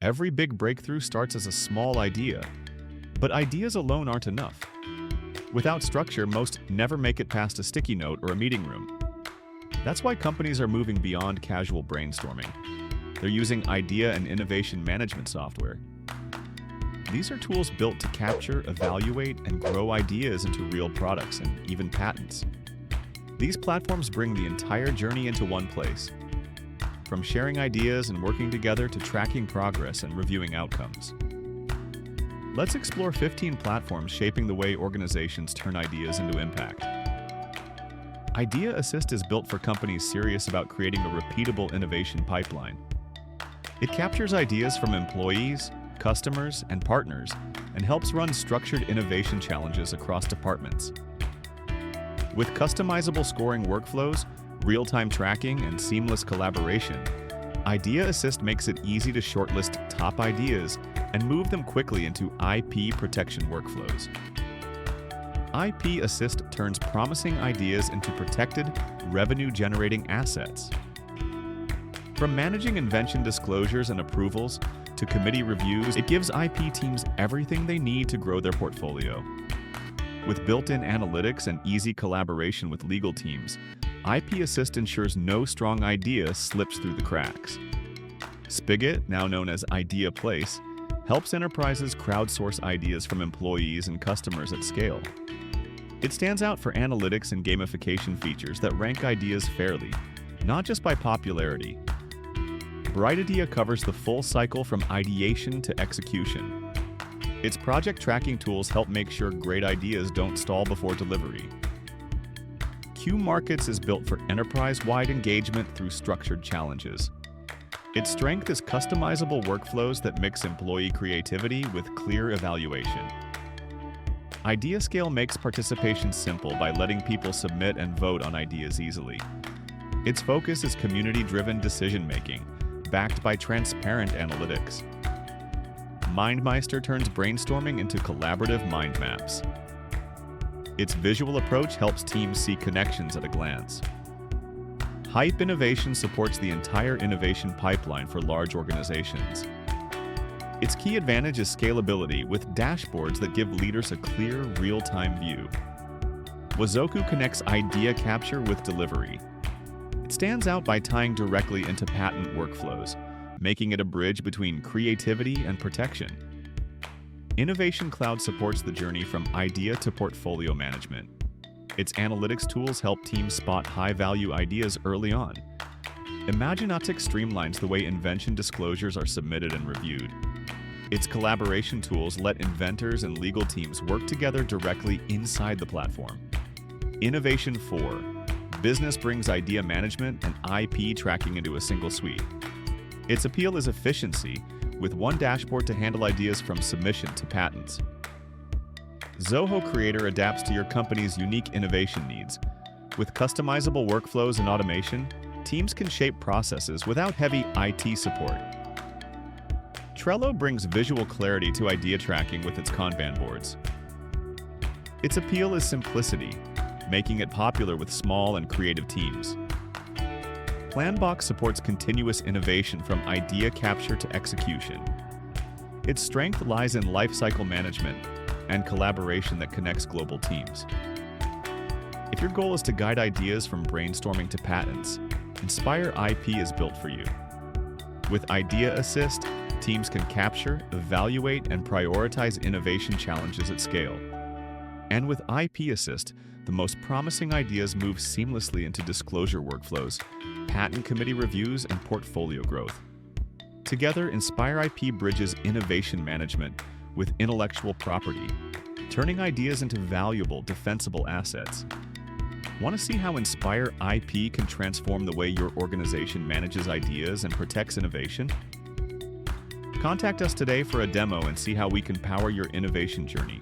Every big breakthrough starts as a small idea, but ideas alone aren't enough. Without structure, most never make it past a sticky note or a meeting room. That's why companies are moving beyond casual brainstorming. They're using idea and innovation management software. These are tools built to capture, evaluate, and grow ideas into real products and even patents. These platforms bring the entire journey into one place, from sharing ideas and working together to tracking progress and reviewing outcomes. Let's explore 15 platforms shaping the way organizations turn ideas into impact. IdeaAssist is built for companies serious about creating a repeatable innovation pipeline. It captures ideas from employees, customers, and partners, and helps run structured innovation challenges across departments. With customizable scoring workflows, real-time tracking, and seamless collaboration, IdeaAssist makes it easy to shortlist top ideas and move them quickly into IP protection workflows. IdeaAssist turns promising ideas into protected, revenue-generating assets. From managing invention disclosures and approvals to committee reviews, it gives IP teams everything they need to grow their portfolio. With built-in analytics and easy collaboration with legal teams, IdeaAssist ensures no strong idea slips through the cracks. Spigot, now known as IdeaPlace, helps enterprises crowdsource ideas from employees and customers at scale. It stands out for analytics and gamification features that rank ideas fairly, not just by popularity. Brightidea covers the full cycle from ideation to execution. Its project tracking tools help make sure great ideas don't stall before delivery. Qmarkets is built for enterprise-wide engagement through structured challenges. Its strength is customizable workflows that mix employee creativity with clear evaluation. IdeaScale makes participation simple by letting people submit and vote on ideas easily. Its focus is community-driven decision-making, backed by transparent analytics. MindMeister turns brainstorming into collaborative mind maps. Its visual approach helps teams see connections at a glance. Hype Innovation supports the entire innovation pipeline for large organizations. Its key advantage is scalability, with dashboards that give leaders a clear, real-time view. Wazoku connects idea capture with delivery. It stands out by tying directly into patent workflows, making it a bridge between creativity and protection. InnovationCloud supports the journey from idea to portfolio management. Its analytics tools help teams spot high-value ideas early on. Imaginotics streamlines the way invention disclosures are submitted and reviewed. Its collaboration tools let inventors and legal teams work together directly inside the platform. Innovation 4. Business brings idea management and IP tracking into a single suite. Its appeal is efficiency, with one dashboard to handle ideas from submission to patents. Zoho Creator adapts to your company's unique innovation needs. With customizable workflows and automation, teams can shape processes without heavy IT support. Trello brings visual clarity to idea tracking with its Kanban boards. Its appeal is simplicity, making it popular with small and creative teams. Planbox supports continuous innovation from idea capture to execution. Its strength lies in lifecycle management and collaboration that connects global teams. If your goal is to guide ideas from brainstorming to patents, Inspire IP is built for you. With IdeaAssist, teams can capture, evaluate, and prioritize innovation challenges at scale. And with IP Assist, the most promising ideas move seamlessly into disclosure workflows, patent committee reviews, and portfolio growth. Together, Inspire IP bridges innovation management with intellectual property, turning ideas into valuable, defensible assets. Want to see how Inspire IP can transform the way your organization manages ideas and protects innovation? Contact us today for a demo and see how we can power your innovation journey.